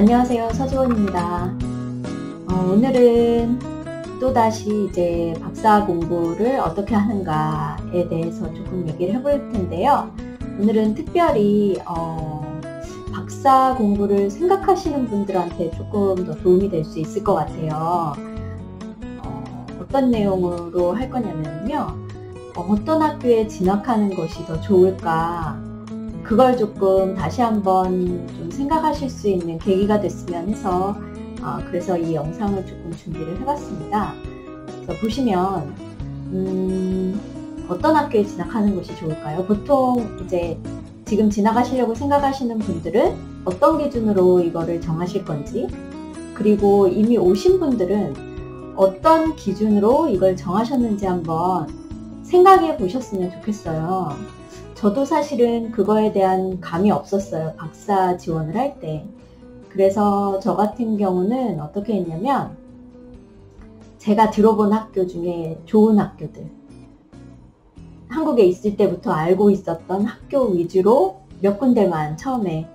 안녕하세요. 서지원입니다. 오늘은 또다시 이제 박사 공부를 어떻게 하는가에 대해서 조금 얘기를 해볼 텐데요. 오늘은 특별히 박사 공부를 생각하시는 분들한테 조금 더 도움이 될 수 있을 것 같아요. 어떤 내용으로 할 거냐면요. 어떤 학교에 진학하는 것이 더 좋을까? 그걸 조금 다시 한번 좀 생각하실 수 있는 계기가 됐으면 해서 그래서 이 영상을 조금 준비를 해봤습니다. 그래서 보시면 어떤 학교에 진학하는 것이 좋을까요? 보통 이제 지금 진학하시려고 생각하시는 분들은 어떤 기준으로 이거를 정하실 건지, 그리고 이미 오신 분들은 어떤 기준으로 이걸 정하셨는지 한번 생각해 보셨으면 좋겠어요. 저도 사실은 그거에 대한 감이 없었어요. 박사 지원을 할 때. 그래서 저 같은 경우는 어떻게 했냐면, 제가 들어본 학교 중에 좋은 학교들, 한국에 있을 때부터 알고 있었던 학교 위주로 몇 군데만 처음에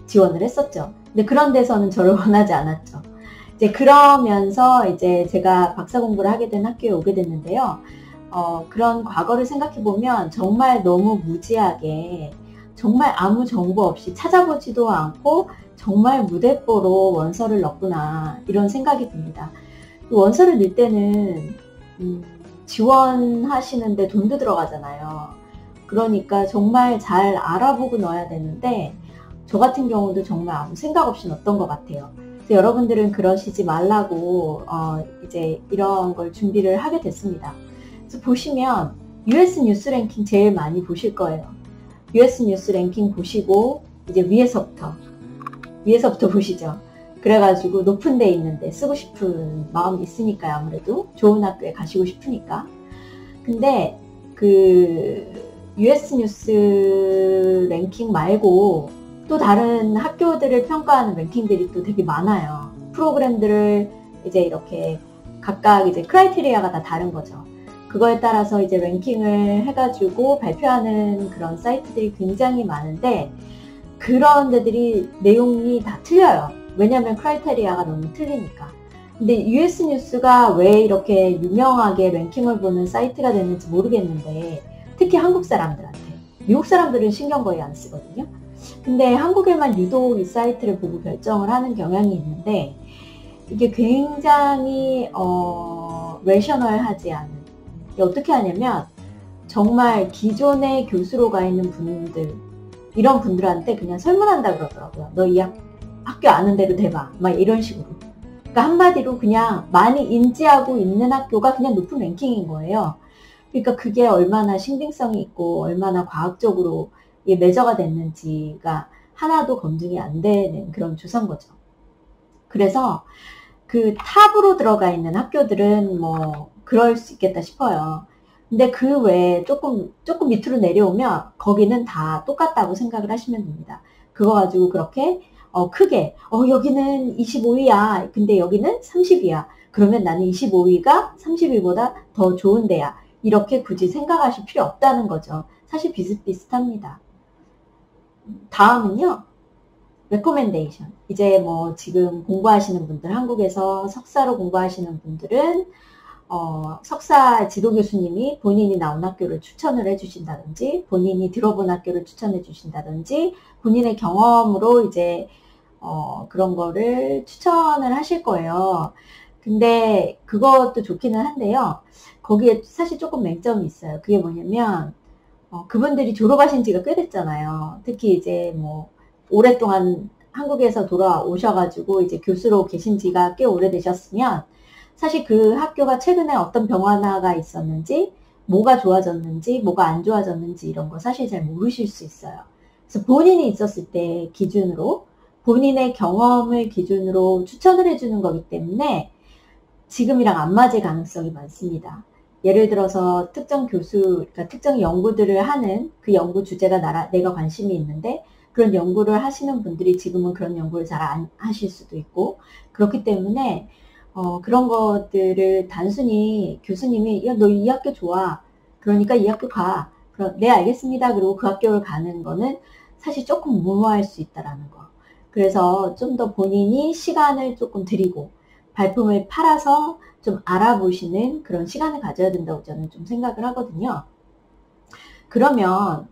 지원을 했었죠. 근데 그런 데서는 저를 원하지 않았죠. 이제 그러면서 이제 제가 박사 공부를 하게 된 학교에 오게 됐는데요. 그런 과거를 생각해보면 정말 너무 무지하게, 정말 아무 정보 없이 찾아보지도 않고 정말 무대뽀로 원서를 넣구나, 이런 생각이 듭니다. 원서를 넣을 때는 지원하시는데 돈도 들어가잖아요. 그러니까 정말 잘 알아보고 넣어야 되는데, 저 같은 경우도 정말 아무 생각 없이 넣었던 것 같아요. 그래서 여러분들은 그러시지 말라고 이제 이런 걸 준비를 하게 됐습니다. 그래서 보시면 US 뉴스 랭킹 제일 많이 보실 거예요. US 뉴스 랭킹 보시고 이제 위에서부터 보시죠. 그래가지고 높은 데 있는데 쓰고 싶은 마음이 있으니까요. 아무래도 좋은 학교에 가시고 싶으니까. 근데 그 US 뉴스 랭킹 말고 또 다른 학교들을 평가하는 랭킹들이 또 되게 많아요. 프로그램들을 이제 이렇게 각각 이제 크라이테리아가 다 다른 거죠. 그거에 따라서 이제 랭킹을 해가지고 발표하는 그런 사이트들이 굉장히 많은데, 그런 데들이 내용이 다 틀려요. 왜냐면 크라이테리아가 너무 틀리니까. 근데 US 뉴스가 왜 이렇게 유명하게 랭킹을 보는 사이트가 됐는지 모르겠는데, 특히 한국 사람들한테. 미국 사람들은 신경 거의 안 쓰거든요. 근데 한국에만 유독 이 사이트를 보고 결정을 하는 경향이 있는데, 이게 굉장히 레셔널하지 않은, 어떻게 하냐면 정말 기존의 교수로 가 있는 분들, 이런 분들한테 그냥 설문한다 그러더라고요. 너 이 학교 아는 대로 대봐, 막 이런 식으로. 그러니까 한마디로 그냥 많이 인지하고 있는 학교가 그냥 높은 랭킹인 거예요. 그러니까 그게 얼마나 신빙성이 있고 얼마나 과학적으로 매저가 됐는지가 하나도 검증이 안 되는 그런 조사인 거죠. 그래서 그 탑으로 들어가 있는 학교들은 뭐 그럴 수 있겠다 싶어요. 근데 그 외에 조금 밑으로 내려오면 거기는 다 똑같다고 생각을 하시면 됩니다. 그거 가지고 그렇게 크게 여기는 25위야. 근데 여기는 30위야. 그러면 나는 25위가 30위보다 더 좋은 데야. 이렇게 굳이 생각하실 필요 없다는 거죠. 사실 비슷비슷합니다. 다음은요. 레코멘데이션. 이제 뭐 지금 공부하시는 분들, 한국에서 석사로 공부하시는 분들은 석사 지도 교수님이 본인이 나온 학교를 추천을 해주신다든지, 본인이 들어본 학교를 추천해 주신다든지, 본인의 경험으로 이제 그런 거를 추천을 하실 거예요. 근데 그것도 좋기는 한데요. 거기에 사실 조금 맹점이 있어요. 그게 뭐냐면 그분들이 졸업하신 지가 꽤 됐잖아요. 특히 이제 뭐 오랫동안 한국에서 돌아오셔가지고 이제 교수로 계신 지가 꽤 오래되셨으면, 사실 그 학교가 최근에 어떤 변화가 있었는지, 뭐가 좋아졌는지, 뭐가 안 좋아졌는지 이런 거 사실 잘 모르실 수 있어요. 그래서 본인이 있었을 때 기준으로, 본인의 경험을 기준으로 추천을 해주는 거기 때문에 지금이랑 안 맞을 가능성이 많습니다. 예를 들어서 특정 교수, 그러니까 특정 연구들을 하는 그 연구 주제가 내가 관심이 있는데, 그런 연구를 하시는 분들이 지금은 그런 연구를 잘 안 하실 수도 있고, 그렇기 때문에 그런 것들을 단순히 교수님이 야, 너 이 학교 좋아, 그러니까 이 학교 가, 그럼 네 알겠습니다, 그리고 그 학교를 가는 거는 사실 조금 무모할 수 있다라는 거. 그래서 좀 더 본인이 시간을 조금 들이고 발품을 팔아서 좀 알아보시는 그런 시간을 가져야 된다고 저는 좀 생각을 하거든요. 그러면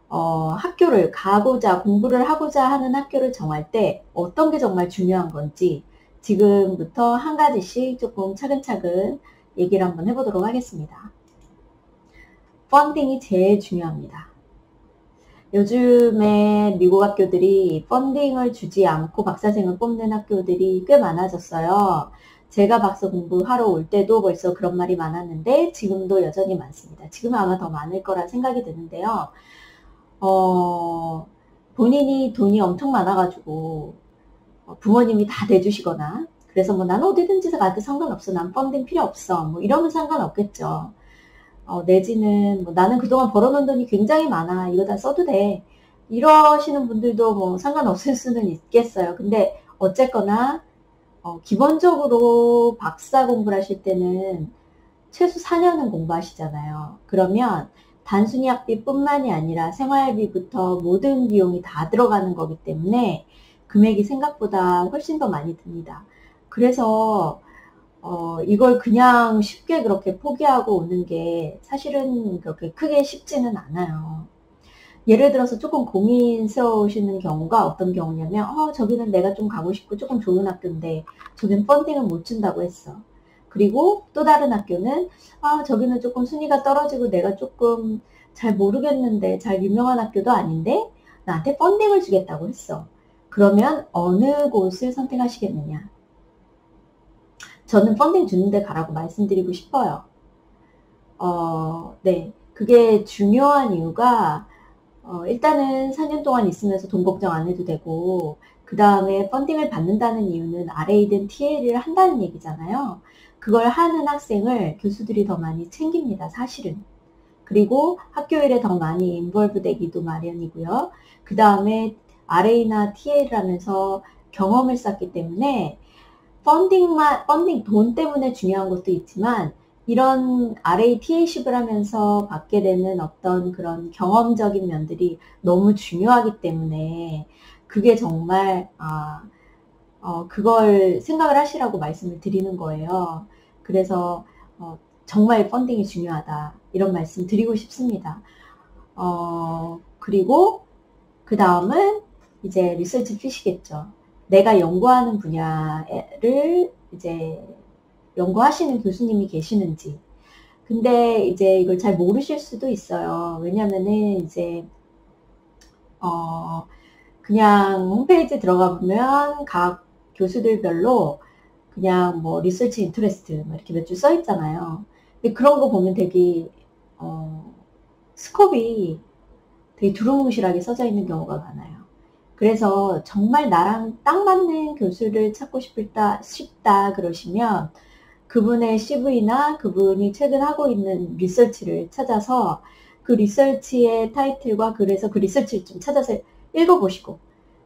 학교를 가고자 공부를 하고자 하는 학교를 정할 때 어떤 게 정말 중요한 건지 지금부터 한 가지씩 조금 차근차근 얘기를 한번 해보도록 하겠습니다. 펀딩이 제일 중요합니다. 요즘에 미국 학교들이 펀딩을 주지 않고 박사생을 뽑는 학교들이 꽤 많아졌어요. 제가 박사 공부하러 올 때도 벌써 그런 말이 많았는데 지금도 여전히 많습니다. 지금은 아마 더 많을 거라 생각이 드는데요. 본인이 돈이 엄청 많아가지고 부모님이 다 내주시거나 그래서 뭐 나는 어디든지 가도 상관없어. 난 펀딩 필요 없어. 뭐 이러면 상관없겠죠. 내지는 뭐 나는 그동안 벌어놓은 돈이 굉장히 많아. 이거 다 써도 돼. 이러시는 분들도 뭐 상관없을 수는 있겠어요. 근데 어쨌거나 기본적으로 박사 공부를 하실 때는 최소 4년은 공부하시잖아요. 그러면 단순히 학비뿐만이 아니라 생활비부터 모든 비용이 다 들어가는 거기 때문에 금액이 생각보다 훨씬 더 많이 듭니다. 그래서 이걸 그냥 쉽게 그렇게 포기하고 오는 게 사실은 그렇게 크게 쉽지는 않아요. 예를 들어서 조금 고민스러우시는 경우가 어떤 경우냐면 저기는 내가 좀 가고 싶고 조금 좋은 학교인데 저기는 펀딩을 못 준다고 했어. 그리고 또 다른 학교는 저기는 조금 순위가 떨어지고 내가 조금 잘 모르겠는데 잘 유명한 학교도 아닌데 나한테 펀딩을 주겠다고 했어. 그러면 어느 곳을 선택하시겠느냐? 저는 펀딩 주는 데 가라고 말씀드리고 싶어요. 네. 그게 중요한 이유가 일단은 4년 동안 있으면서 돈 걱정 안 해도 되고 그 다음에 펀딩을 받는다는 이유는 RA든 TA를 한다는 얘기잖아요. 그걸 하는 학생을 교수들이 더 많이 챙깁니다. 사실은. 그리고 학교 일에 더 많이 인볼브 되기도 마련이고요. 그 다음에 RA나 TA를 하면서 경험을 쌓기 때문에 펀딩 돈 때문에 중요한 것도 있지만 이런 RA, TA식을 하면서 받게 되는 어떤 그런 경험적인 면들이 너무 중요하기 때문에 그게 정말 그걸 생각을 하시라고 말씀을 드리는 거예요. 그래서 정말 펀딩이 중요하다 이런 말씀 드리고 싶습니다. 그리고 그 다음은 이제 리서치 핏이겠죠. 내가 연구하는 분야를 이제 연구하시는 교수님이 계시는지. 근데 이제 이걸 잘 모르실 수도 있어요. 왜냐면은 이제 그냥 홈페이지 들어가 보면 각 교수들별로 그냥 뭐 리서치 인터레스트 이렇게 몇 줄 써 있잖아요. 근데 그런 거 보면 되게 스콥이 되게 두루뭉실하게 써져 있는 경우가 많아요. 그래서 정말 나랑 딱 맞는 교수를 찾고 싶다 그러시면 그분의 CV나 그분이 최근 하고 있는 리서치를 찾아서 그 리서치의 타이틀과 그래서 그 리서치를 좀 찾아서 읽어보시고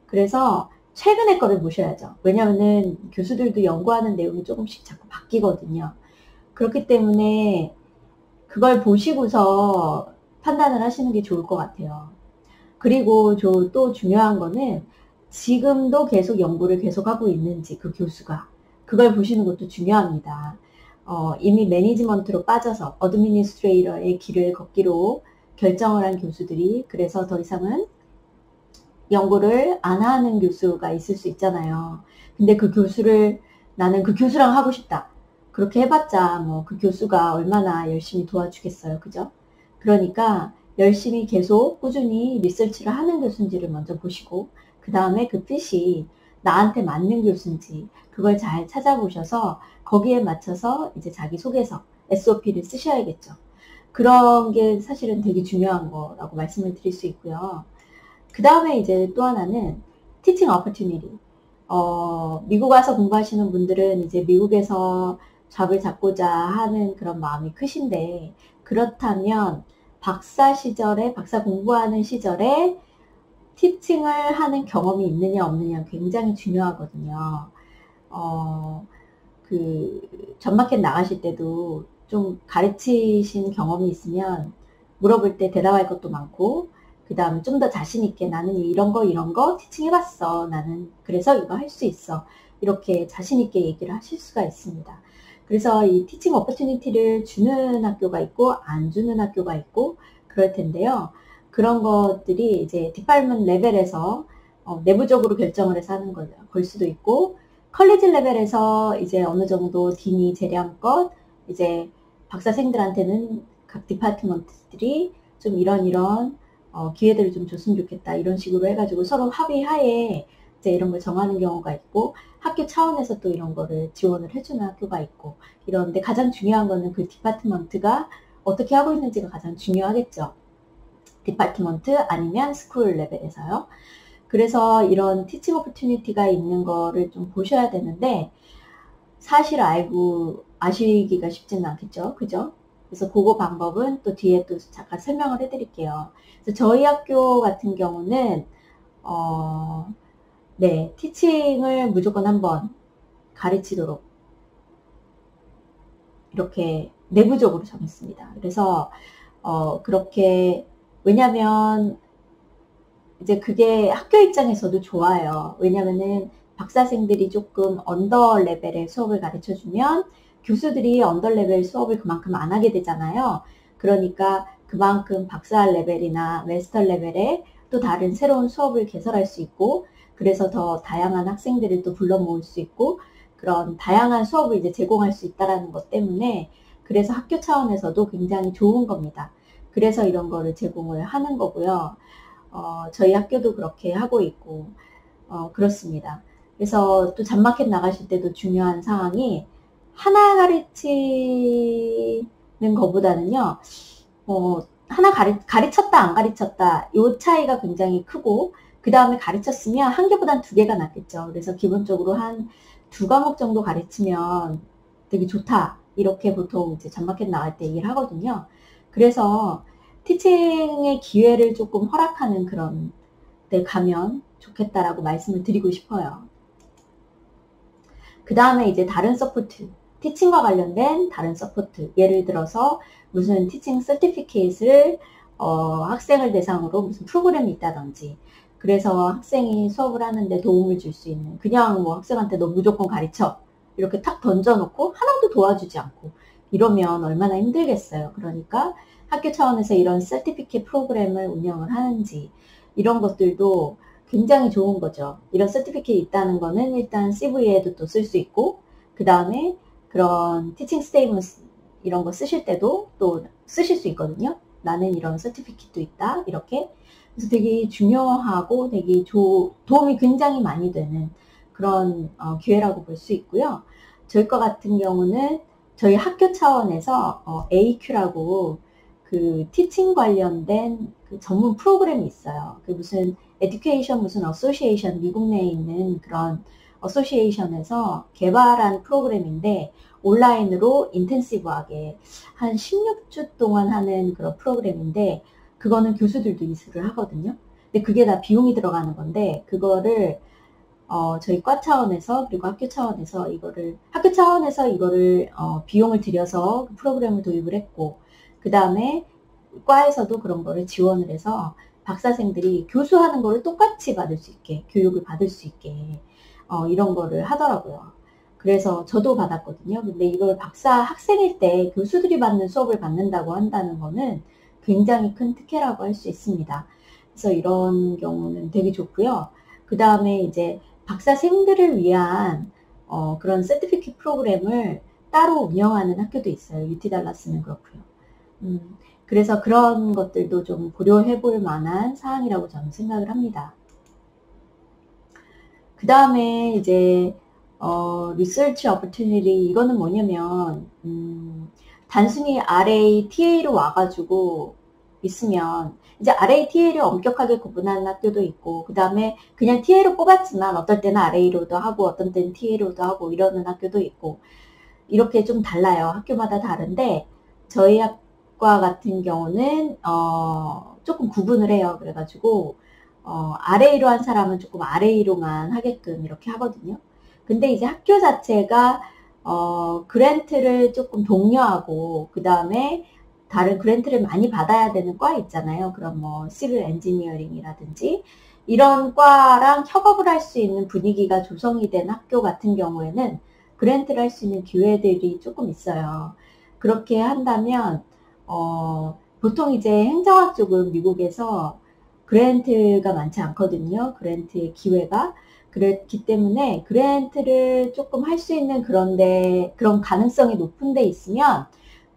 그래서 최근의 거를 보셔야죠. 왜냐하면 교수들도 연구하는 내용이 조금씩 자꾸 바뀌거든요. 그렇기 때문에 그걸 보시고서 판단을 하시는 게 좋을 것 같아요. 그리고 또 중요한 거는 지금도 계속 연구를 계속하고 있는지 그 교수가 그걸 보시는 것도 중요합니다. 이미 매니지먼트로 빠져서 어드미니스트레이터의 길을 걷기로 결정을 한 교수들이 그래서 더 이상은 연구를 안 하는 교수가 있을 수 있잖아요. 근데 그 교수를 나는 그 교수랑 하고 싶다. 그렇게 해봤자 뭐 그 교수가 얼마나 열심히 도와주겠어요. 그죠? 그러니까 열심히 계속 꾸준히 리서치를 하는 교수인지를 먼저 보시고 그 다음에 그 핏이 나한테 맞는 교수인지 그걸 잘 찾아보셔서 거기에 맞춰서 이제 자기소개서 SOP를 쓰셔야겠죠. 그런 게 사실은 되게 중요한 거라고 말씀을 드릴 수 있고요. 그 다음에 이제 또 하나는 teaching opportunity. 미국 와서 공부하시는 분들은 이제 미국에서 잡을 잡고자 하는 그런 마음이 크신데 그렇다면 박사 공부하는 시절에 티칭을 하는 경험이 있느냐 없느냐 굉장히 중요하거든요. 그 전마켓 나가실 때도 좀 가르치신 경험이 있으면 물어볼 때 대답할 것도 많고 그 다음에 좀 더 자신 있게 나는 이런 거 티칭 해봤어. 나는 그래서 이거 할 수 있어. 이렇게 자신 있게 얘기를 하실 수가 있습니다. 그래서 이 티칭 오퍼튜니티를 주는 학교가 있고 안 주는 학교가 있고 그럴 텐데요. 그런 것들이 이제 디파트먼트 레벨에서 내부적으로 결정을 해서 하는 걸 수도 있고, 컬리지 레벨에서 이제 어느 정도 딘이 재량껏 이제 박사생들한테는 각 디파트먼트들이 좀 이런 기회들을 좀 줬으면 좋겠다 이런 식으로 해가지고 서로 합의하에 이제 이런 걸 정하는 경우가 있고, 학교 차원에서 또 이런 거를 지원을 해주는 학교가 있고 이런데, 가장 중요한 거는 그 디파트먼트가 어떻게 하고 있는지가 가장 중요하겠죠. 디파트먼트 아니면 스쿨 레벨에서요. 그래서 이런 티칭 오퍼튜니티가 있는 거를 좀 보셔야 되는데, 사실 아시기가 쉽지는 않겠죠. 그죠? 그래서 그거 방법은 또 뒤에 또 잠깐 설명을 해드릴게요. 그래서 저희 학교 같은 경우는 네, 티칭을 무조건 한번 가르치도록 이렇게 내부적으로 정했습니다. 그래서 그렇게, 왜냐면 이제 그게 학교 입장에서도 좋아요. 왜냐면은 박사생들이 조금 언더 레벨의 수업을 가르쳐주면 교수들이 언더 레벨 수업을 그만큼 안 하게 되잖아요. 그러니까 그만큼 박사 레벨이나 마스터 레벨에 또 다른 새로운 수업을 개설할 수 있고, 그래서 더 다양한 학생들을 또 불러 모을 수 있고, 그런 다양한 수업을 이제 제공할 수 있다는 것 때문에, 그래서 학교 차원에서도 굉장히 좋은 겁니다. 그래서 이런 거를 제공을 하는 거고요. 저희 학교도 그렇게 하고 있고, 그렇습니다. 그래서 또 잡마켓 나가실 때도 중요한 사항이, 하나 가르치는 것보다는요, 하나 가르쳤다 안 가르쳤다 요 차이가 굉장히 크고, 그 다음에 가르쳤으면 한 개보단 두 개가 낫겠죠. 그래서 기본적으로 한 두 과목 정도 가르치면 되게 좋다, 이렇게 보통 이제 잡마켓 나갈 때 얘기를 하거든요. 그래서 티칭의 기회를 조금 허락하는 그런 데 가면 좋겠다라고 말씀을 드리고 싶어요. 그 다음에 이제 다른 서포트, 티칭과 관련된 다른 서포트, 예를 들어서 무슨 티칭 서티피케이트를 학생을 대상으로 무슨 프로그램이 있다든지, 그래서 학생이 수업을 하는데 도움을 줄 수 있는, 그냥 뭐 학생한테 너 무조건 가르쳐 이렇게 탁 던져놓고 하나도 도와주지 않고 이러면 얼마나 힘들겠어요. 그러니까 학교 차원에서 이런 서티피케이트 프로그램을 운영을 하는지, 이런 것들도 굉장히 좋은 거죠. 이런 서티피케이트 있다는 거는 일단 CV에도 또 쓸 수 있고, 그 다음에 그런 티칭 스테이트먼트 이런 거 쓰실 때도 또 쓰실 수 있거든요. 나는 이런 서티피케이트도 있다, 이렇게. 그래서 되게 중요하고 되게 도움이 굉장히 많이 되는 그런 기회라고 볼 수 있고요. 저희 거 같은 경우는 저희 학교 차원에서 AQ라고 그 티칭 관련된 그 전문 프로그램이 있어요. 그 무슨 에듀케이션 무슨 어소시에이션, 미국 내에 있는 그런 어소시에이션에서 개발한 프로그램인데, 온라인으로 인텐시브하게 한 16주 동안 하는 그런 프로그램인데, 그거는 교수들도 이수를 하거든요. 근데 그게 다 비용이 들어가는 건데, 그거를 저희 과 차원에서, 그리고 학교 차원에서 이거를 비용을 들여서 그 프로그램을 도입을 했고, 그 다음에 과에서도 그런 거를 지원을 해서 박사생들이 교수하는 거를 똑같이 받을 수 있게, 교육을 받을 수 있게 이런 거를 하더라고요. 그래서 저도 받았거든요. 근데 이걸 박사 학생일 때 교수들이 받는 수업을 받는다고 한다는 거는 굉장히 큰 특혜라고 할 수 있습니다. 그래서 이런 경우는 되게 좋고요. 그 다음에 이제 박사생들을 위한 그런 서티피케이트 프로그램을 따로 운영하는 학교도 있어요. UT 달라스는 그렇고요. 그래서 그런 것들도 좀 고려해 볼 만한 사항이라고 저는 생각을 합니다. 그 다음에 이제 리서치 오퍼튜니티, 이거는 뭐냐면 단순히 RA, TA로 와가지고 있으면, 이제 RA, TA를 엄격하게 구분하는 학교도 있고, 그 다음에 그냥 TA로 뽑았지만 어떨 때는 RA로도 하고 어떤 때는 TA로도 하고 이러는 학교도 있고, 이렇게 좀 달라요. 학교마다 다른데, 저희 학과 같은 경우는 조금 구분을 해요. 그래가지고 RA로 한 사람은 조금 RA로만 하게끔 이렇게 하거든요. 근데 이제 학교 자체가 그랜트를 조금 독려하고, 그 다음에 다른 그랜트를 많이 받아야 되는 과 있잖아요. 그럼 뭐 시빌 엔지니어링이라든지 이런 과랑 협업을 할 수 있는 분위기가 조성이 된 학교 같은 경우에는 그랜트를 할 수 있는 기회들이 조금 있어요. 그렇게 한다면 보통 이제 행정학 쪽은 미국에서 그랜트가 많지 않거든요. 그랜트의 기회가. 그렇기 때문에 그랜트를 조금 할 수 있는 그런 가능성이 높은 데 있으면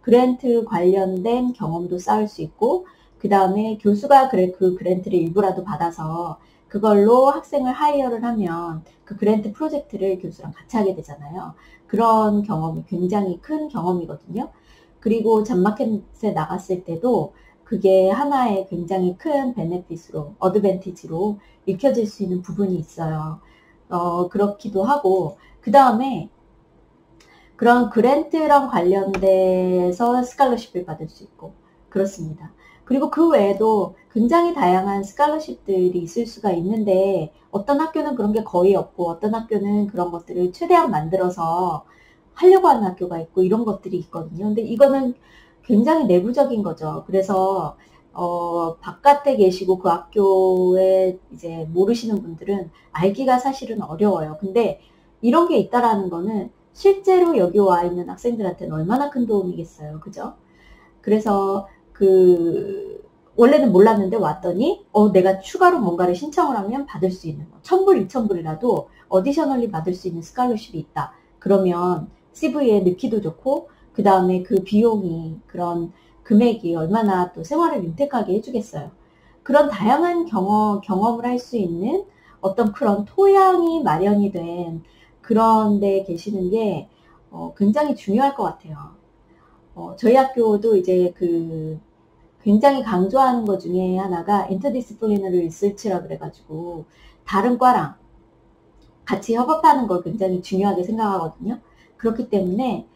그랜트 관련된 경험도 쌓을 수 있고, 그 다음에 교수가 그 그랜트를 일부라도 받아서 그걸로 학생을 하이어를 하면 그 그랜트 프로젝트를 교수랑 같이 하게 되잖아요. 그런 경험이 굉장히 큰 경험이거든요. 그리고 잡마켓에 나갔을 때도 그게 하나의 굉장히 큰 베네핏으로, 어드밴티지로 읽혀질 수 있는 부분이 있어요. 그렇기도 하고, 그 다음에 그런 그랜트랑 관련돼서 스칼러십을 받을 수 있고, 그렇습니다. 그리고 그 외에도 굉장히 다양한 스칼러십들이 있을 수가 있는데, 어떤 학교는 그런 게 거의 없고, 어떤 학교는 그런 것들을 최대한 만들어서 하려고 하는 학교가 있고, 이런 것들이 있거든요. 근데 이거는 굉장히 내부적인 거죠. 그래서 바깥에 계시고 그 학교에 이제 모르시는 분들은 알기가 사실은 어려워요. 근데 이런 게 있다라는 거는 실제로 여기 와 있는 학생들한테는 얼마나 큰 도움이겠어요. 그죠? 그래서 원래는 몰랐는데 왔더니 내가 추가로 뭔가를 신청을 하면 받을 수 있는 거. 1,000불, 2,000불이라도 어디셔널리 받을 수 있는 스칼러십이 있다. 그러면 CV에 넣기도 좋고, 그 다음에 그 비용이, 그런 금액이 얼마나 또 생활을 윤택하게 해주겠어요. 그런 다양한 경험을 할 수 있는 어떤 그런 토양이 마련이 된 그런 데 계시는 게 굉장히 중요할 것 같아요. 저희 학교도 이제 굉장히 강조하는 것 중에 하나가 인터디스플리너리 리서치라 그래가지고 다른 과랑 같이 협업하는 걸 굉장히 중요하게 생각하거든요. 그렇기 때문에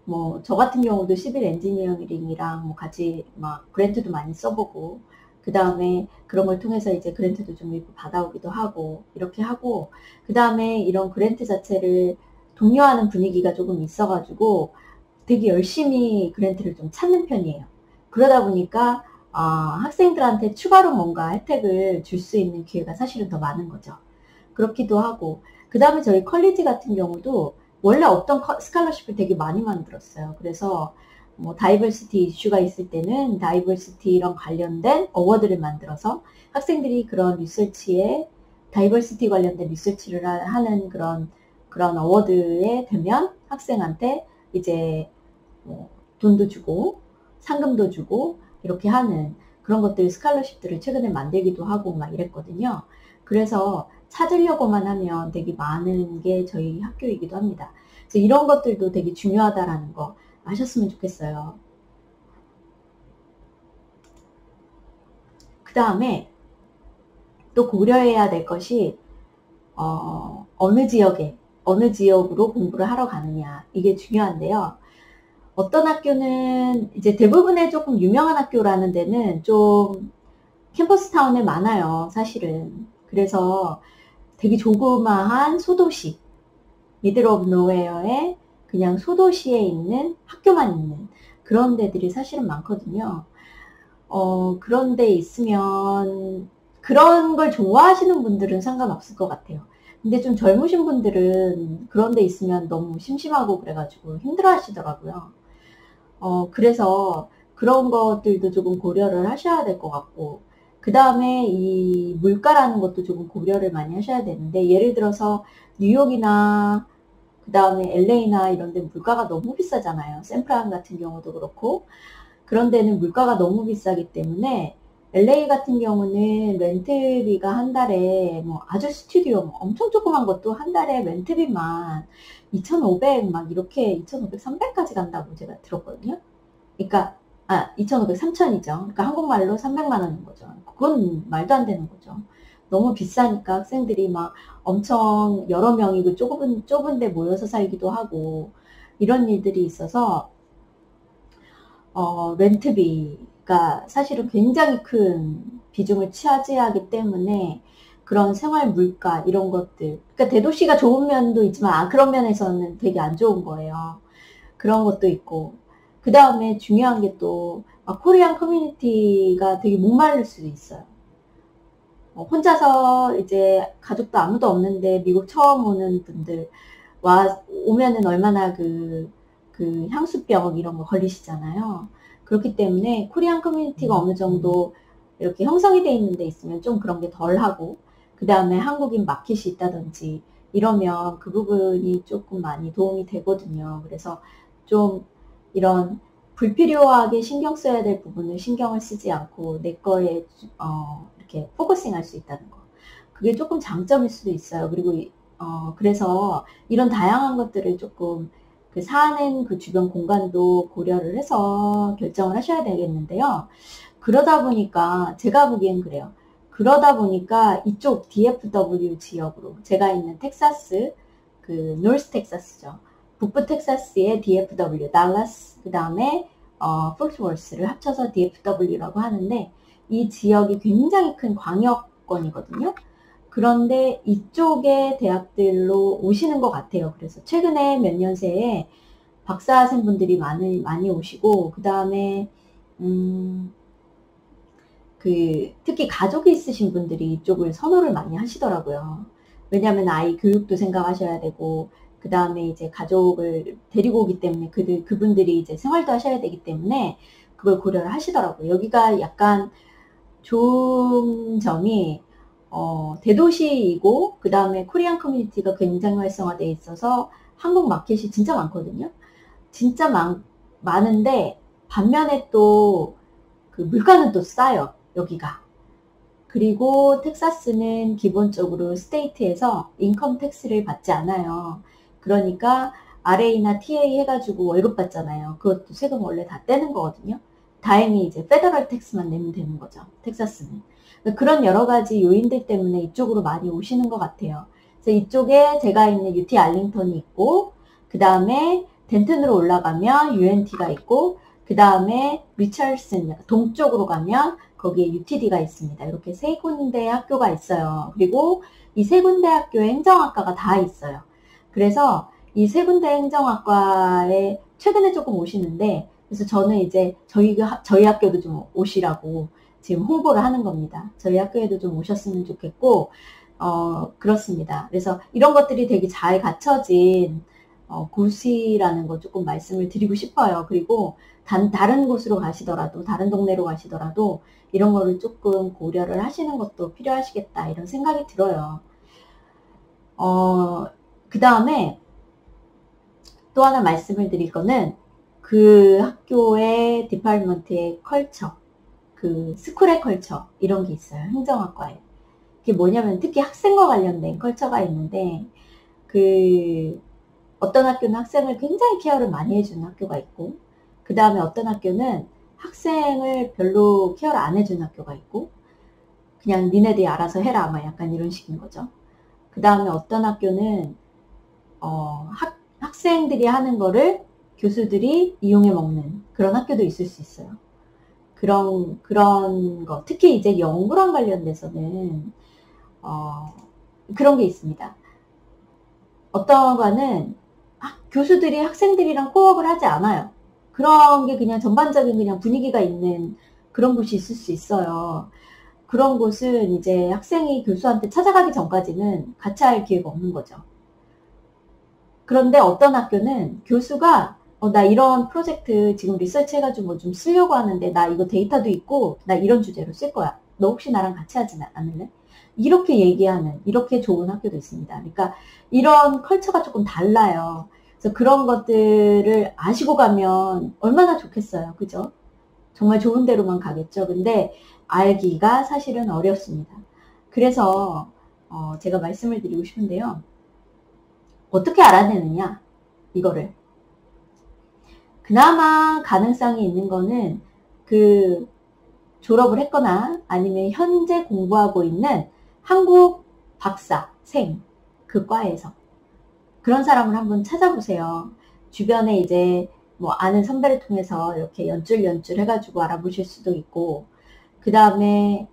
뭐 저 같은 경우도 시빌 엔지니어링이랑 뭐 같이 막 그랜트도 많이 써보고, 그 다음에 그런 걸 통해서 이제 그랜트도 좀 일부 받아오기도 하고, 이렇게 하고, 그 다음에 이런 그랜트 자체를 독려하는 분위기가 조금 있어가지고 되게 열심히 그랜트를 좀 찾는 편이에요. 그러다 보니까 학생들한테 추가로 뭔가 혜택을 줄 수 있는 기회가 사실은 더 많은 거죠. 그렇기도 하고, 그 다음에 저희 컬리지 같은 경우도 원래 없던 스칼러십을 되게 많이 만들었어요. 그래서 뭐 다이버시티 이슈가 있을 때는 다이버시티랑 관련된 어워드를 만들어서 학생들이 그런 리서치에 다이버시티 관련된 리서치를 하는 그런 어워드에 되면 학생한테 이제 뭐 돈도 주고 상금도 주고 이렇게 하는 그런 것들, 스칼러십들을 최근에 만들기도 하고 막 이랬거든요. 그래서 찾으려고만 하면 되게 많은 게 저희 학교이기도 합니다. 그래서 이런 것들도 되게 중요하다라는 거 아셨으면 좋겠어요. 그 다음에 또 고려해야 될 것이 어느 지역으로 공부를 하러 가느냐, 이게 중요한데요. 어떤 학교는 이제 대부분의 조금 유명한 학교라는 데는 좀 캠퍼스 타운에 많아요, 사실은. 그래서 되게 조그마한 소도시, 미들 오브 노웨어에 그냥 소도시에 있는 학교만 있는 그런 데들이 사실은 많거든요. 그런 데 있으면 그런 걸 좋아하시는 분들은 상관없을 것 같아요. 근데 좀 젊으신 분들은 그런 데 있으면 너무 심심하고 그래가지고 힘들어 하시더라고요. 그래서 그런 것들도 조금 고려를 하셔야 될 것 같고, 그 다음에 이 물가라는 것도 조금 고려를 많이 하셔야 되는데, 예를 들어서 뉴욕이나 그 다음에 LA나 이런 데 물가가 너무 비싸잖아요. 샌프란 같은 경우도 그렇고, 그런 데는 물가가 너무 비싸기 때문에 LA 같은 경우는 렌트비가 한 달에 뭐 아주 스튜디오 뭐 엄청 조그만 것도 한 달에 렌트비만 2,500 막 이렇게 2,500, 300까지 간다고 제가 들었거든요. 그러니까 2,500, 3,000이죠. 그러니까 한국말로 300만 원인 거죠. 그건 말도 안 되는 거죠. 너무 비싸니까 학생들이 막 엄청 여러 명이고 좁은 데 모여서 살기도 하고 이런 일들이 있어서 렌트비가 사실은 굉장히 큰 비중을 차지하기 때문에 그런 생활 물가 이런 것들, 그러니까 대도시가 좋은 면도 있지만 그런 면에서는 되게 안 좋은 거예요. 그런 것도 있고, 그 다음에 중요한 게 또 코리안 커뮤니티가 되게 목마를 수도 있어요. 혼자서 이제 가족도 아무도 없는데 미국 처음 오는 분들 오면은 얼마나 그 향수병 이런 거 걸리시잖아요. 그렇기 때문에 코리안 커뮤니티가 어느 정도 이렇게 형성이 돼 있는 데 있으면 좀 그런 게 덜 하고, 그 다음에 한국인 마켓이 있다든지 이러면 그 부분이 조금 많이 도움이 되거든요. 그래서 좀 이런 불필요하게 신경 써야 될 부분을 신경을 쓰지 않고 내 거에 이렇게 포커싱 할 수 있다는 거. 그게 조금 장점일 수도 있어요. 그리고 그래서 이런 다양한 것들을 조금 그 사는 그 주변 공간도 고려를 해서 결정을 하셔야 되겠는데요. 그러다 보니까 제가 보기엔 그래요. 그러다 보니까 이쪽 DFW 지역으로 제가 있는 텍사스, 그 노스 텍사스죠. 북부 텍사스의 DFW, 달라스, 그 다음에 포트워스를 합쳐서 DFW라고 하는데, 이 지역이 굉장히 큰 광역권이거든요. 그런데 이쪽의 대학들로 오시는 것 같아요. 그래서 최근에 몇 년 새에 박사생분들이 많이 오시고, 그 다음에 특히 가족이 있으신 분들이 이쪽을 선호를 많이 하시더라고요. 왜냐하면 아이 교육도 생각하셔야 되고, 그 다음에 이제 가족을 데리고 오기 때문에 그분들이 이제 생활도 하셔야 되기 때문에 그걸 고려를 하시더라고요. 여기가 약간 좋은 점이 대도시이고, 그 다음에 코리안 커뮤니티가 굉장히 활성화되어 있어서 한국 마켓이 진짜 많거든요. 진짜 많은데 반면에 또 그 물가는 또 싸요, 여기가. 그리고 텍사스는 기본적으로 스테이트에서 인컴 텍스를 받지 않아요. 그러니까 RA나 TA 해가지고 월급 받잖아요. 그것도 세금 원래 다 떼는 거거든요. 다행히 이제 페더럴 텍스만 내면 되는 거죠, 텍사스는. 그런 여러 가지 요인들 때문에 이쪽으로 많이 오시는 것 같아요. 그래서 이쪽에 제가 있는 UT 알링턴이 있고, 그 다음에 덴튼으로 올라가면 UNT가 있고, 그 다음에 리처슨 동쪽으로 가면 거기에 UTD가 있습니다. 이렇게 세 군데 학교가 있어요. 그리고 이 세 군데 학교에 행정학과가 다 있어요. 그래서 이 세 군데 행정학과에 최근에 조금 오시는데, 그래서 저는 이제 저희 학교도 좀 오시라고 지금 홍보를 하는 겁니다. 저희 학교에도 좀 오셨으면 좋겠고, 그렇습니다. 그래서 이런 것들이 되게 잘 갖춰진 곳이라는 거 조금 말씀을 드리고 싶어요. 그리고 다른 곳으로 가시더라도, 다른 동네로 가시더라도 이런 거를 조금 고려를 하시는 것도 필요하시겠다, 이런 생각이 들어요. 그 다음에 또 하나 말씀을 드릴 거는 그 학교의 디파트먼트의 컬처, 그 스쿨의 컬처, 이런 게 있어요, 행정학과에. 그게 뭐냐면 특히 학생과 관련된 컬처가 있는데, 어떤 학교는 학생을 굉장히 케어를 많이 해주는 학교가 있고, 그 다음에 어떤 학교는 학생을 별로 케어를 안 해주는 학교가 있고, 그냥 니네들이 알아서 해라, 막 약간 이런 식인 거죠. 그 다음에 어떤 학교는 학생들이 하는 거를 교수들이 이용해 먹는 그런 학교도 있을 수 있어요. 그런 거, 특히 이제 연구랑 관련돼서는 그런 게 있습니다. 어떤 거는 교수들이 학생들이랑 코업을 하지 않아요. 그런 게 그냥 전반적인 그냥 분위기가 있는 그런 곳이 있을 수 있어요. 그런 곳은 이제 학생이 교수한테 찾아가기 전까지는 같이 할 기회가 없는 거죠. 그런데 어떤 학교는 교수가 나 이런 프로젝트 지금 리서치 해가지고 뭐 좀 쓰려고 하는데 나 이거 데이터도 있고 나 이런 주제로 쓸 거야. 너 혹시 나랑 같이 하지 않을래? 이렇게 얘기하는, 이렇게 좋은 학교도 있습니다. 그러니까 이런 컬처가 조금 달라요. 그래서 그런 것들을 아시고 가면 얼마나 좋겠어요. 그죠? 정말 좋은 데로만 가겠죠. 근데 알기가 사실은 어렵습니다. 그래서 제가 말씀을 드리고 싶은데요. 어떻게 알아내느냐, 이거를. 그나마 가능성이 있는 거는 졸업을 했거나 아니면 현재 공부하고 있는 한국 박사생, 그 과에서 그런 사람을 한번 찾아보세요. 주변에 이제 뭐 아는 선배를 통해서 이렇게 연줄 해가지고 알아보실 수도 있고, 그 다음에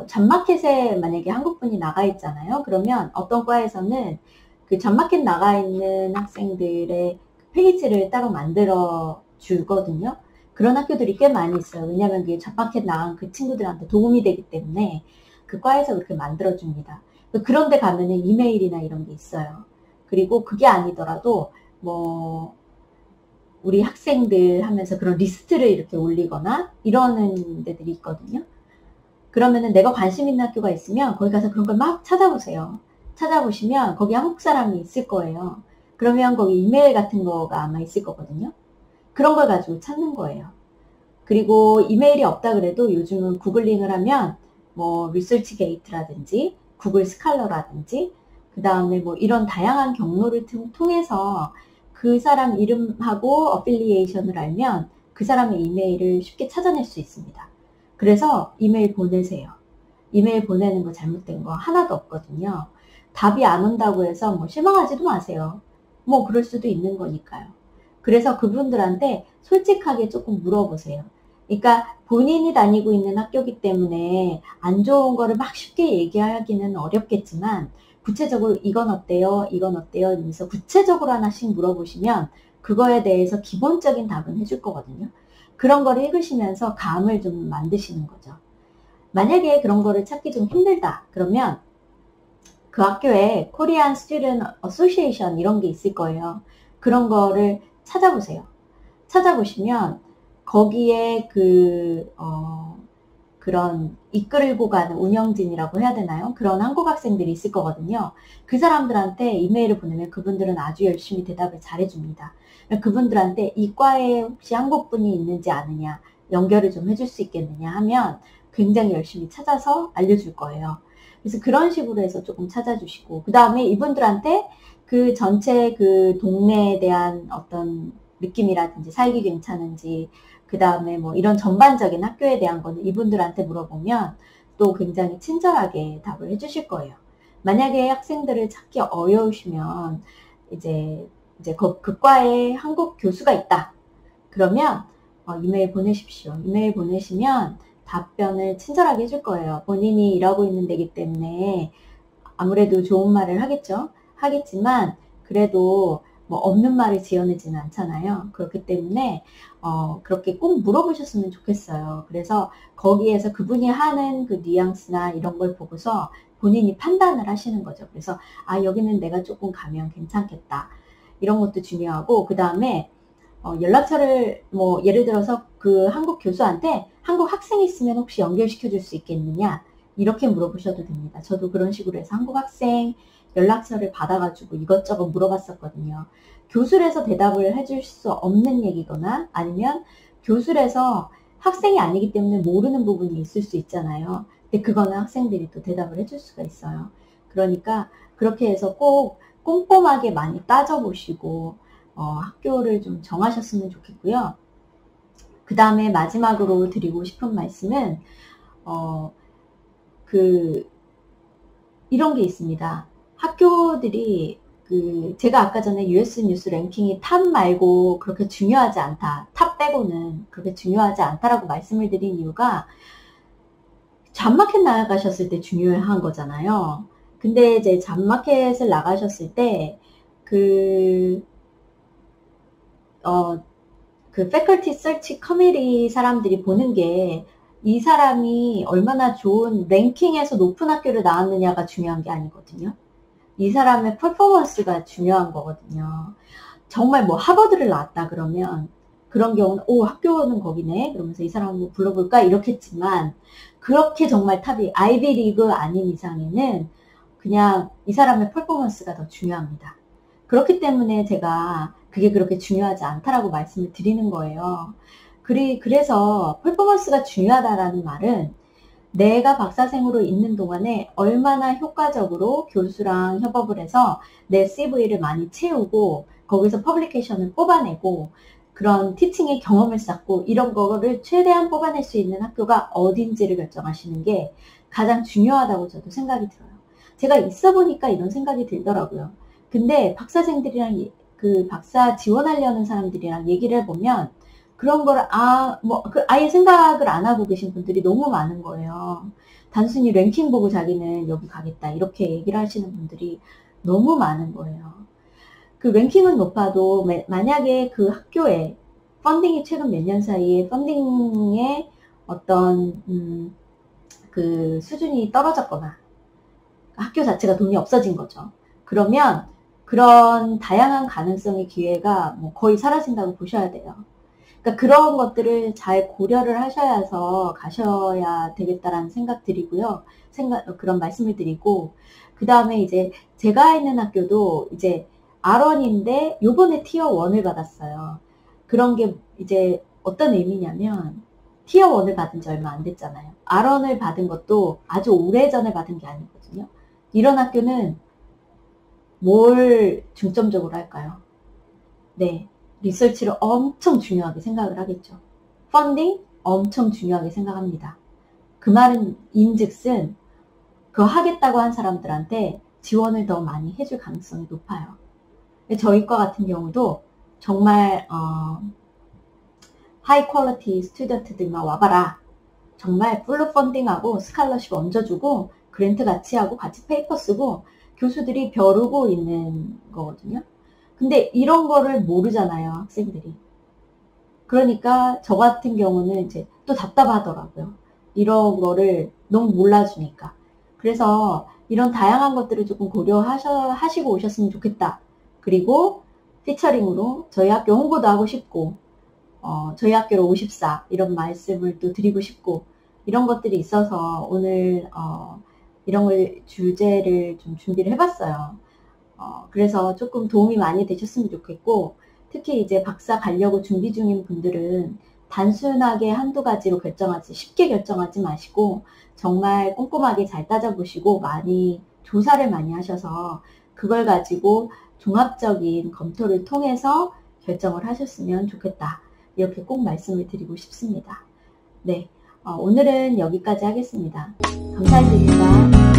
잡마켓에 만약에 한국분이 나가 있잖아요. 그러면 어떤 과에서는 그 잡마켓 나가 있는 학생들의 페이지를 따로 만들어 주거든요. 그런 학교들이 꽤 많이 있어요. 왜냐하면 그게 잡마켓 나간 그 친구들한테 도움이 되기 때문에 그 과에서 그렇게 만들어줍니다. 그런데 가면은 이메일이나 이런 게 있어요. 그리고 그게 아니더라도 뭐 우리 학생들 하면서 그런 리스트를 이렇게 올리거나 이러는 데들이 있거든요. 그러면은 내가 관심 있는 학교가 있으면 거기 가서 그런 걸 막 찾아보세요. 찾아보시면 거기 한국 사람이 있을 거예요. 그러면 거기 이메일 같은 거가 아마 있을 거거든요. 그런 걸 가지고 찾는 거예요. 그리고 이메일이 없다 그래도 요즘은 구글링을 하면 뭐 리서치 게이트라든지 구글 스칼러라든지 그 다음에 뭐 이런 다양한 경로를 통해서 그 사람 이름하고 어필리에이션을 알면 그 사람의 이메일을 쉽게 찾아낼 수 있습니다. 그래서 이메일 보내세요. 이메일 보내는 거 잘못된 거 하나도 없거든요. 답이 안 온다고 해서 뭐 실망하지도 마세요. 뭐 그럴 수도 있는 거니까요. 그래서 그분들한테 솔직하게 조금 물어보세요. 그러니까 본인이 다니고 있는 학교이기 때문에 안 좋은 거를 막 쉽게 얘기하기는 어렵겠지만 구체적으로 이건 어때요? 이건 어때요? 이러면서 구체적으로 하나씩 물어보시면 그거에 대해서 기본적인 답은 해줄 거거든요. 그런 거를 읽으시면서 감을 좀 만드시는 거죠. 만약에 그런 거를 찾기 좀 힘들다 그러면 그 학교에 코리안 스튜던트 어소시에이션 이런 게 있을 거예요. 그런 거를 찾아보세요. 찾아보시면 거기에 그런 이끌고 가는 운영진이라고 해야 되나요? 그런 한국 학생들이 있을 거거든요. 그 사람들한테 이메일을 보내면 그분들은 아주 열심히 대답을 잘해줍니다. 그분들한테 이 과에 혹시 한국분이 있는지 아느냐, 연결을 좀 해줄 수 있겠느냐 하면 굉장히 열심히 찾아서 알려줄 거예요. 그래서 그런 식으로 해서 조금 찾아주시고, 그 다음에 이분들한테 그 전체 그 동네에 대한 어떤 느낌이라든지 살기 괜찮은지, 그 다음에 뭐 이런 전반적인 학교에 대한 거는 이분들한테 물어보면 또 굉장히 친절하게 답을 해주실 거예요. 만약에 학생들을 찾기 어려우시면 이제 그 과에 한국 교수가 있다. 그러면 이메일 보내십시오. 이메일 보내시면 답변을 친절하게 해줄 거예요. 본인이 일하고 있는 데이기 때문에 아무래도 좋은 말을 하겠죠. 하겠지만 그래도 뭐 없는 말을 지어내지는 않잖아요. 그렇기 때문에 그렇게 꼭 물어보셨으면 좋겠어요. 그래서 거기에서 그분이 하는 그 뉘앙스나 이런 걸 보고서 본인이 판단을 하시는 거죠. 그래서 아 여기는 내가 조금 가면 괜찮겠다. 이런 것도 중요하고 그 다음에 연락처를 뭐 예를 들어서 그 한국 교수한테 한국 학생이 있으면 혹시 연결시켜 줄 수 있겠느냐 이렇게 물어보셔도 됩니다. 저도 그런 식으로 해서 한국 학생 연락처를 받아가지고 이것저것 물어봤었거든요. 교수라서 대답을 해줄 수 없는 얘기거나 아니면 교수라서 학생이 아니기 때문에 모르는 부분이 있을 수 있잖아요. 근데 그거는 학생들이 또 대답을 해줄 수가 있어요. 그러니까 그렇게 해서 꼭 꼼꼼하게 많이 따져보시고 학교를 좀 정하셨으면 좋겠고요. 그 다음에 마지막으로 드리고 싶은 말씀은 이런 게 있습니다. 학교들이 제가 아까 전에 US 뉴스 랭킹이 탑 말고 그렇게 중요하지 않다. 탑 빼고는 그렇게 중요하지 않다라고 말씀을 드린 이유가 잡마켓 나가셨을 때 중요한 거잖아요. 근데 이제 잡마켓을 나가셨을 때 패컬티 서치 커미티 사람들이 보는 게 이 사람이 얼마나 좋은 랭킹에서 높은 학교를 나왔느냐가 중요한 게 아니거든요. 이 사람의 퍼포먼스가 중요한 거거든요. 정말 뭐 하버드를 나왔다 그러면 그런 경우는 오 학교는 거기네 그러면서 이 사람 한번 불러볼까 이렇겠지만 그렇게 정말 탑이 아이비리그 아닌 이상에는 그냥 이 사람의 퍼포먼스가 더 중요합니다. 그렇기 때문에 제가 그게 그렇게 중요하지 않다라고 말씀을 드리는 거예요. 그래서 퍼포먼스가 중요하다라는 말은 내가 박사생으로 있는 동안에 얼마나 효과적으로 교수랑 협업을 해서 내 CV를 많이 채우고 거기서 퍼블리케이션을 뽑아내고 그런 티칭의 경험을 쌓고 이런 거를 최대한 뽑아낼 수 있는 학교가 어딘지를 결정하시는 게 가장 중요하다고 저도 생각이 들어요. 제가 있어 보니까 이런 생각이 들더라고요. 근데 박사생들이랑 박사 지원하려는 사람들이랑 얘기를 해보면 그런 거를 아예 생각을 안 하고 계신 분들이 너무 많은 거예요. 단순히 랭킹 보고 자기는 여기 가겠다 이렇게 얘기를 하시는 분들이 너무 많은 거예요. 그 랭킹은 높아도 만약에 그 학교에 펀딩이 최근 몇 년 사이에 펀딩의 어떤 그 수준이 떨어졌거나 학교 자체가 돈이 없어진 거죠. 그러면 그런 다양한 가능성의 기회가 뭐 거의 사라진다고 보셔야 돼요. 그러니까 그런 것들을 잘 고려를 하셔서 가셔야 되겠다라는 생각 드리고요. 그런 말씀을 드리고, 그 다음에 이제 제가 있는 학교도 이제 R1인데 요번에 티어 1을 받았어요. 그런 게 이제 어떤 의미냐면 티어 1을 받은 지 얼마 안 됐잖아요. R1을 받은 것도 아주 오래전에 받은 게 아니거든요. 이런 학교는 뭘 중점적으로 할까요? 네, 리서치를 엄청 중요하게 생각을 하겠죠. 펀딩 엄청 중요하게 생각합니다. 그 말은 인즉슨 그거 하겠다고 한 사람들한테 지원을 더 많이 해줄 가능성이 높아요. 저희 과 같은 경우도 정말 하이 퀄리티 스튜던트들만 와봐라. 정말 풀로 펀딩하고 스칼러십 얹어주고 그랜트 같이 하고 같이 페이퍼 쓰고 교수들이 벼르고 있는 거거든요. 근데 이런 거를 모르잖아요, 학생들이. 그러니까 저 같은 경우는 이제 또 답답하더라고요. 이런 거를 너무 몰라주니까. 그래서 이런 다양한 것들을 조금 고려하시고 오셨으면 좋겠다. 그리고 피처링으로 저희 학교 홍보도 하고 싶고, 저희 학교로 54 이런 말씀을 또 드리고 싶고, 이런 것들이 있어서 오늘 이런 걸 주제를 좀 준비를 해봤어요. 그래서 조금 도움이 많이 되셨으면 좋겠고, 특히 이제 박사 가려고 준비 중인 분들은 단순하게 한두 가지로 쉽게 결정하지 마시고 정말 꼼꼼하게 잘 따져보시고 많이 조사를 많이 하셔서 그걸 가지고 종합적인 검토를 통해서 결정을 하셨으면 좋겠다. 이렇게 꼭 말씀을 드리고 싶습니다. 네, 오늘은 여기까지 하겠습니다. 감사드립니다.